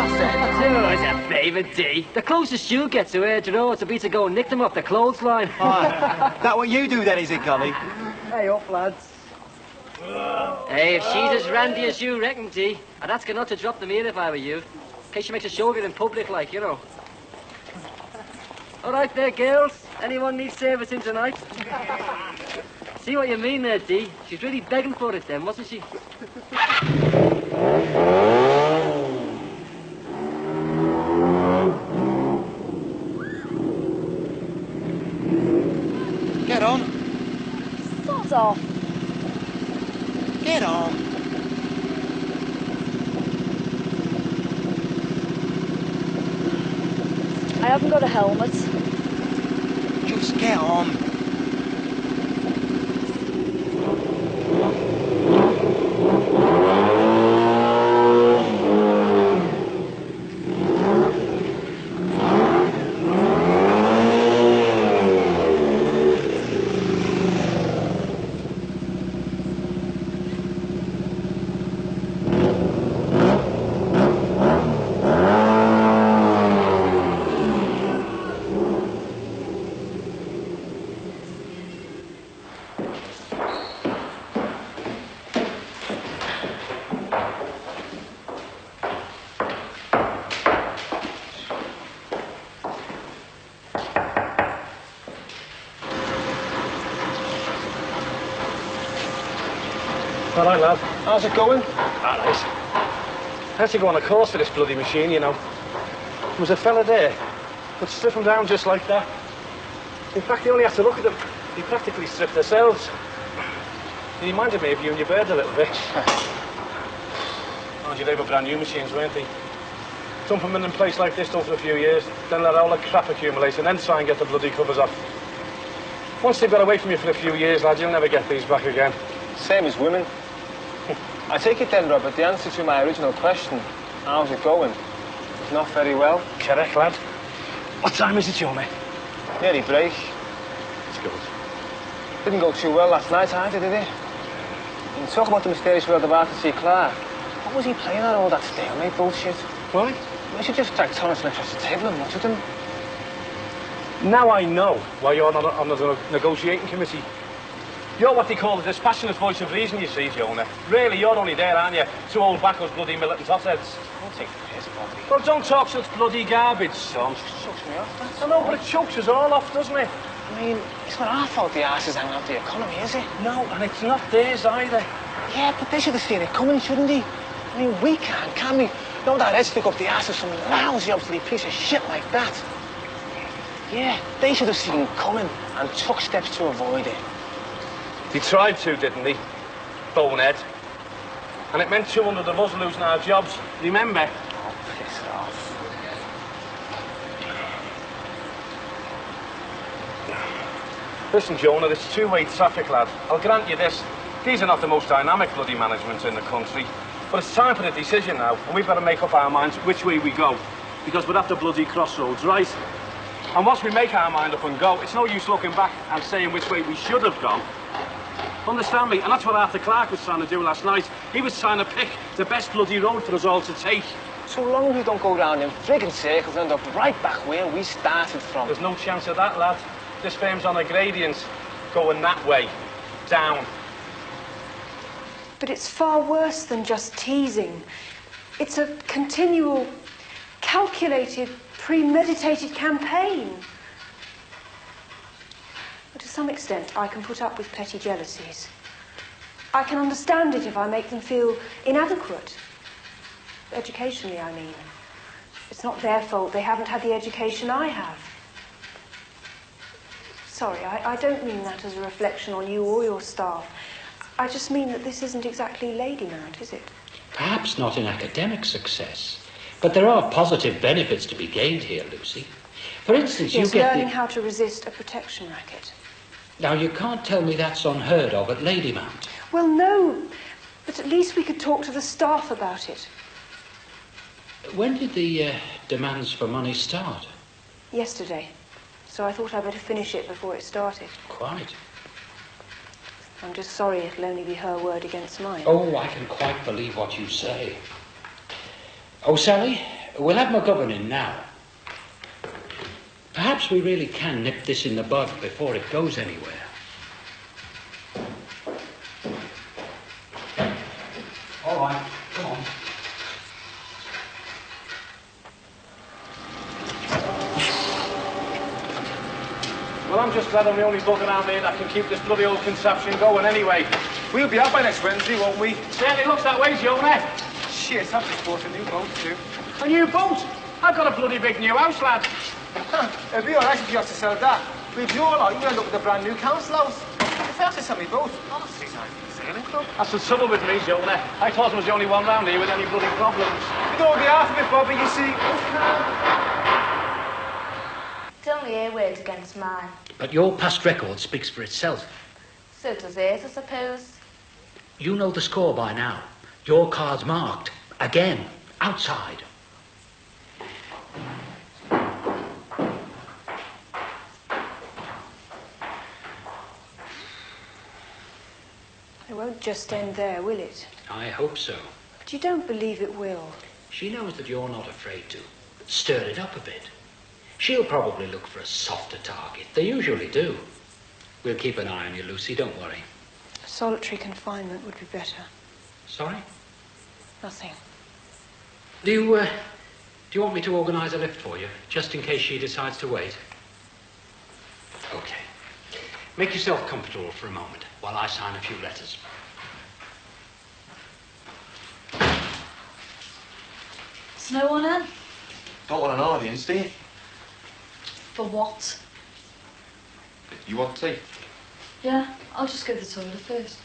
boss then? Oh, it's a favour, D. The closest you get to Air Drew to be to go and nick them off the clothesline. That what you do then, is it, Golly? Hey, up, lads. Hey, if she's as randy as you reckon, D, I'd ask her not to drop them here if I were you. In case she makes a show of it in public, like, you know. All right there, girls. Anyone need servicing tonight? See what you mean there, D. She's really begging for it then, wasn't she? Get on. Sod off. Get on. I haven't got a helmet. Just get on. All right, lad. How's it going? All right. I had to go on a course for this bloody machine, you know. There was a fella there would strip them down just like that. In fact, you only have to look at them. They practically stripped themselves. He reminded me of you and your bird a little bit. Oh, they were brand new machines, weren't they? Dump them in a place like this done for a few years, then let all the crap accumulate and then try and get the bloody covers off. Once they've got away from you for a few years, lad, you'll never get these back again. Same as women. I take it then, Robert, the answer to my original question, how's it going, is not very well. Correct, lad. What time is it, Johnny? Nearly break. It's good. Didn't go too well last night either, did it? And talk about the mysterious world of Arthur C. Clarke. What was he playing at all that stalemate bullshit? Why? We should just drag Torrance and across the table and watch with him. Now I know why you're not on the negotiating committee. You're what they call the dispassionate voice of reason, you see, Jonah. Really, you're only there, aren't you, to hold back those bloody militant hotheads? Don't take the piss, Bobby. Well, don't talk such bloody garbage, son. It chokes me off, that's I know, but it chokes us all off, doesn't it? I mean, it's not our fault the arse is hanging out the economy, is it? No, and it's not theirs either. Yeah, but they should have seen it coming, shouldn't they? I mean, we can't, can we? No, that head stick up the arse of some lousy, obsolete piece of shit like that. Yeah, they should have seen it coming and took steps to avoid it. They tried to, didn't they? Bonehead. And it meant 200 of us losing our jobs. Remember? Oh, piss off. Listen, Jonah, it's two-way traffic, lad. I'll grant you this. These are not the most dynamic bloody managements in the country. But it's time for a decision now, and we've got to make up our minds which way we go. Because we're at the bloody crossroads, right? And once we make our mind up and go, it's no use looking back and saying which way we should have gone. Understand me? And that's what Arthur Clarke was trying to do last night. He was trying to pick the best bloody road for us all to take. So long as we don't go round in friggin' circles and end up right back where we started from. There's no chance of that, lad. This firm's on a gradient, going that way, down. But it's far worse than just teasing. It's a continual, calculated, premeditated campaign. But to some extent, I can put up with petty jealousies. I can understand it if I make them feel inadequate. Educationally, I mean. It's not their fault. They haven't had the education I have. Sorry, I don't mean that as a reflection on you or your staff. I just mean that this isn't exactly Ladymount, is it? Perhaps not in academic success, but there are positive benefits to be gained here, Lucy. For instance, yes, you get learning how to resist a protection racket. Now, you can't tell me that's unheard of at Ladymount. Well, no, but at least we could talk to the staff about it. When did the demands for money start? Yesterday. So I thought I'd better finish it before it started. Quite. I'm just sorry it'll only be her word against mine. Oh, I can quite believe what you say. Oh, Sally, We'll have McGovern in now. Perhaps we really can nip this in the bud before it goes anywhere. All right, come on. Well, I'm just glad I'm the only bug around here that can keep this bloody old contraption going anyway. We'll be out by next Wednesday, won't we? Certainly looks that way, Jonah. Shit, I've just bought a new boat too. A new boat? I've got a bloody big new house, lad. It'd be alright if you have to sell that. With your lot, you end up with a brand new council house. If I have to sell me boat, honestly, it's like a sailing club. That's the trouble with me, Jonah. I thought I was the only one round here with any bloody problems. You don't be half of it, Bobby, you see. It's only your word against mine. But your past record speaks for itself. So does hers, I suppose. You know the score by now. Your card's marked. Again. Outside. It won't just end there, will it? I hope so. But you don't believe it will. She knows that you're not afraid to stir it up a bit. She'll probably look for a softer target. They usually do. We'll keep an eye on you, Lucy. Don't worry. Solitary confinement would be better. Sorry? Nothing. Do you want me to organise a lift for you, just in case she decides to wait? Okay. Make yourself comfortable for a moment while I sign a few letters. There's no one in? Don't want an audience, do you? For what? You want tea? Yeah, I'll just go to the toilet first.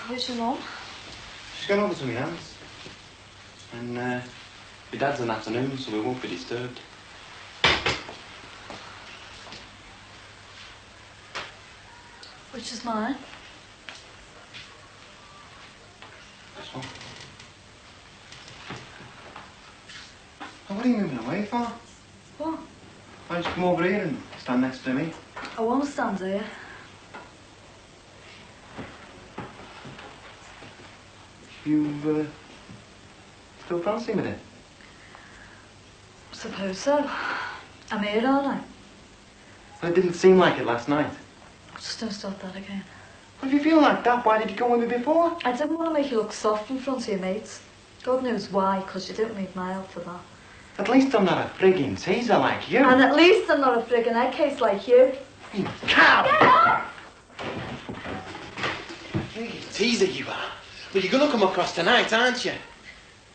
Where's your mum? She's gone over to my aunt's. And, my dad's an afternoon, so we won't be disturbed. Which is mine? This one. Oh, what are you moving away for? What? I just come over here and stand next to me. I want to stand here. You, still fancy me then? Suppose so. I'm here, aren't I? Well, it didn't seem like it last night. Just don't start that again. Well, if you feel like that, why did you come with me before? I didn't want to make you look soft in front of your mates. God knows why, because you don't need my help for that. At least I'm not a frigging teaser like you. And at least I'm not a friggin' head case like you. You cow! Get up! Frigging teaser you are. Well, you're gonna come across tonight, aren't you?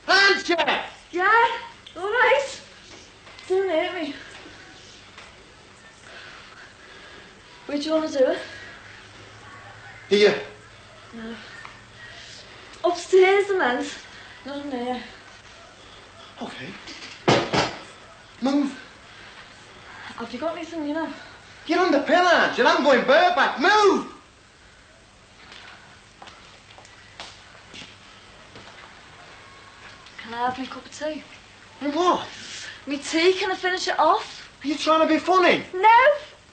Aren't you? Yeah, all right. Don't hurt me. Where do you want to do it? Here. No. Upstairs, I meant. Not in there. Okay. Move. Have you got anything, you know? You're on the pill, aren't you? I'm going bareback. Move! Can I have my cup of tea? And what? Me tea, can I finish it off? Are you trying to be funny? No!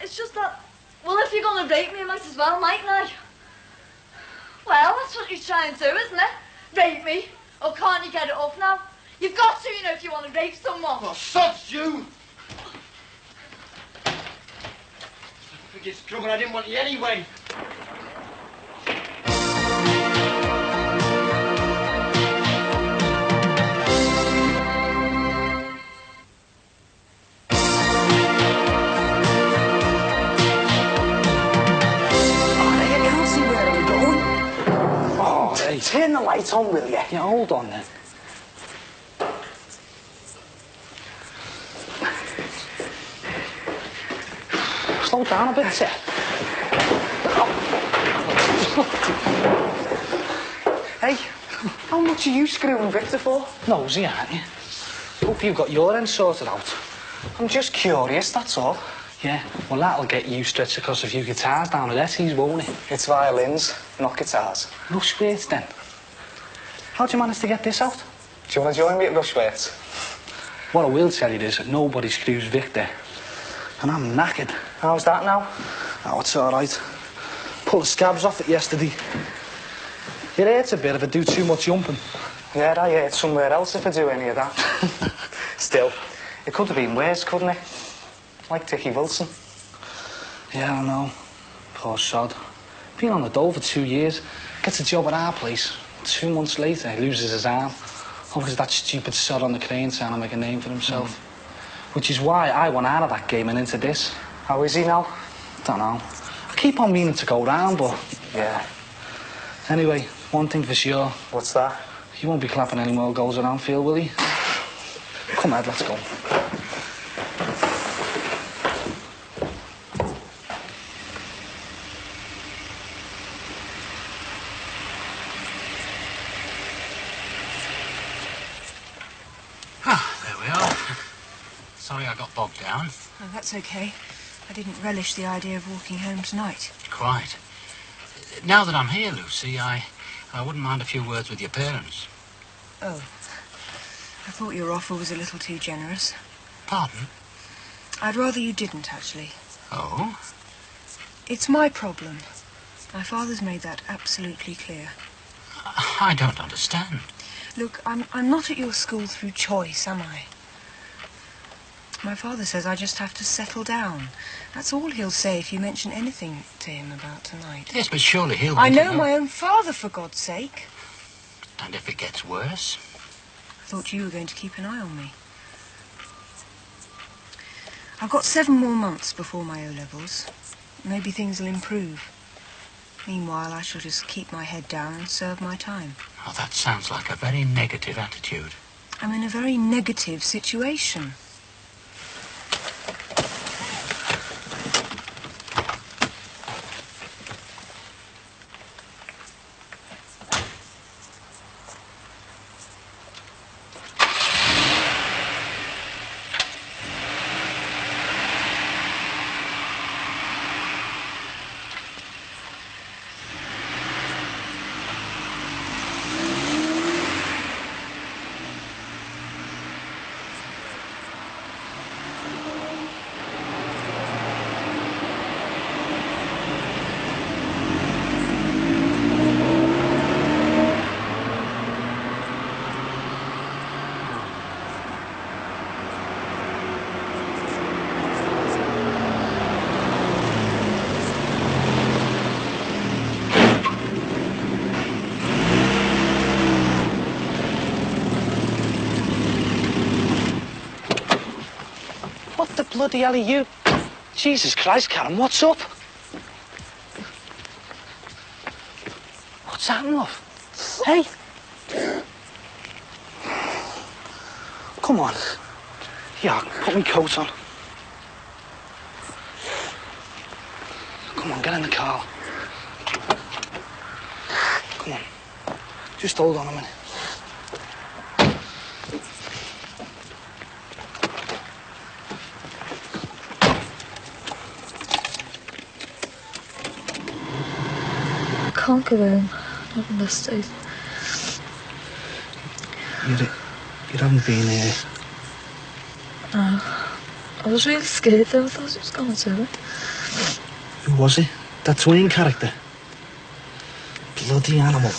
It's just that, well, if you're going to rape me, I might as well, mightn't I? Well, that's what you're trying to do, isn't it? Rape me. Or can't you get it off now? You've got to, you know, if you want to rape someone. Oh, sods you! biggest trouble. I didn't want you anyway. Hey, turn the lights on, will you? Yeah, hold on then. Slow down a bit, sir. Hey, how much are you screwing Victor for? Nosy, aren't you? Hope you got your end sorted out. I'm just curious, that's all. Yeah, well, that'll get you stretched across a few guitars down at Essie's, won't it? It's violins, not guitars. Rushworth, then. How'd you manage to get this out? Do you want to join me at Rushworth? What I will tell you is that nobody screws Victor. And I'm knackered. How's that now? Oh, it's all right. Pulled the scabs off it yesterday. It hurts a bit if I do too much jumping. Yeah, I hurt somewhere else if I do any of that. Still, it could have been worse, couldn't it? Like Dickie Wilson. Yeah, I know. Poor sod. Been on the dole for 2 years. Gets a job at our place. 2 months later, he loses his arm. Obviously, that stupid sod on the crane trying to make a name for himself. Which is why I went out of that game and into this. How is he now? Don't know. I keep on meaning to go round, but... Yeah. Anyway, one thing for sure. What's that? He won't be clapping any more goals at Anfield, will he? Come on, let's go. Sorry I got bogged down. Oh, that's okay. I didn't relish the idea of walking home tonight. Quite. Now that I'm here, Lucy, I wouldn't mind a few words with your parents. Oh. I thought your offer was a little too generous. Pardon? I'd rather you didn't, actually. Oh? It's my problem. My father's made that absolutely clear. I don't understand. Look, I'm not at your school through choice, am I? My father says I just have to settle down. That's all he'll say if you mention anything to him about tonight. Yes, but surely he'll... I know my own father, for God's sake. And if it gets worse? I thought you were going to keep an eye on me. I've got 7 more months before my O-levels. Maybe things will improve. Meanwhile, I shall just keep my head down and serve my time. Oh, that sounds like a very negative attitude. I'm in a very negative situation. Bloody hell are you? Jesus Christ, Karen, what's up? What's happening, love? Hey? Come on. Yeah, put my coat on. Come on, get in the car. Come on. Just hold on a minute. I can't go home. Not in this state. You haven't been here. No. I was really scared though. I thought he was going to it. Who was he? That Twain character? Bloody animal.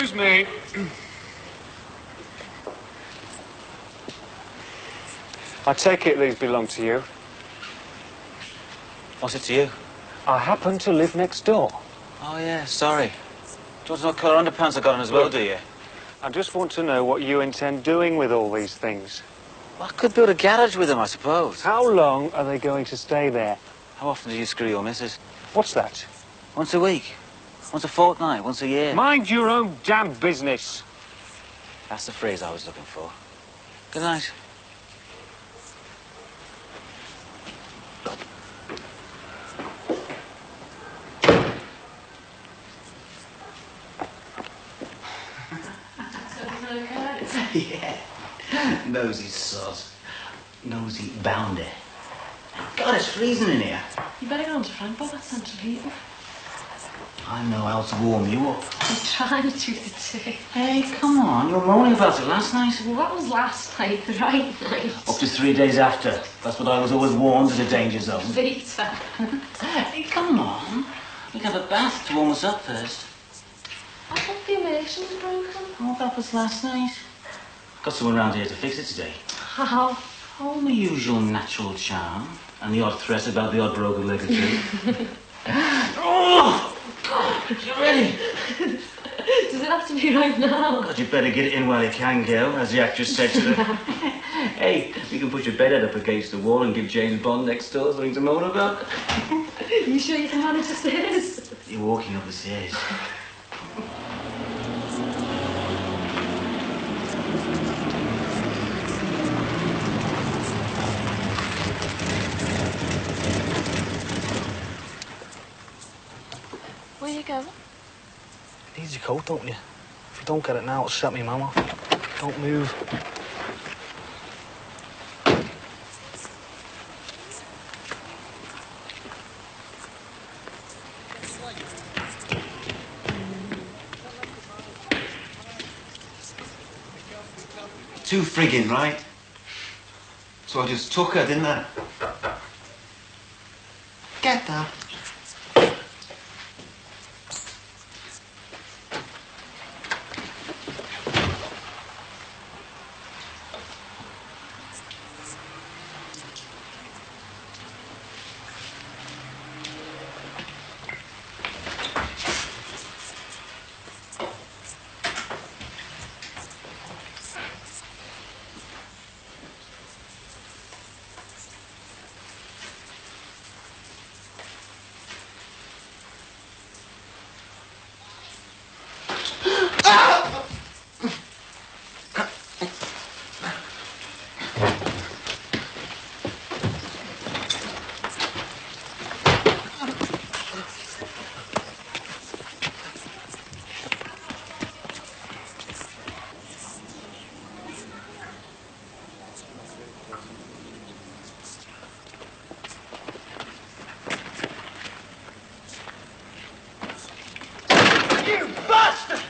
Excuse me. I take it these belong to you. What's it to you? I happen to live next door. Oh, yeah, sorry. Do you want to know what colour underpants I got on as well, do you? I just want to know what you intend doing with all these things. Well, I could build a garage with them, I suppose. How long are they going to stay there? How often do you screw your missus? What's that? Once a week. Once a fortnight. Once a year. Mind your own damn business. That's the phrase I was looking for. Good night. Yeah. Nosy sod. Nosy bounder. God, it's freezing in here. You better go on to Frank, that's central heating. I know how to warm you up. I'm trying to do the tea. Hey, come on. You were moaning about it last night. Well, that was last night, the right night. Up to 3 days after. That's what I was always warned as a danger zone. Vita. Hey, come on. We can have a bath to warm us up first. I thought the immersion was broken. Oh, that was last night. Got someone round here to fix it today. How? Oh, my usual natural charm. And the odd threat about the odd broken leg or two. Oh! God, you ready? Does it have to be right now? God, you better get it in while you can, girl, as the actress said to them. Hey, we can put your bed head up against the wall and give James Bond next door something to moan about. You sure you can manage the stairs? You're walking up the stairs. Where you going? Needs your coat, don't you? If you don't get it now, it'll set me mum off. Don't move. Too friggin' right. So I just took her, didn't I? Get that. You bastard!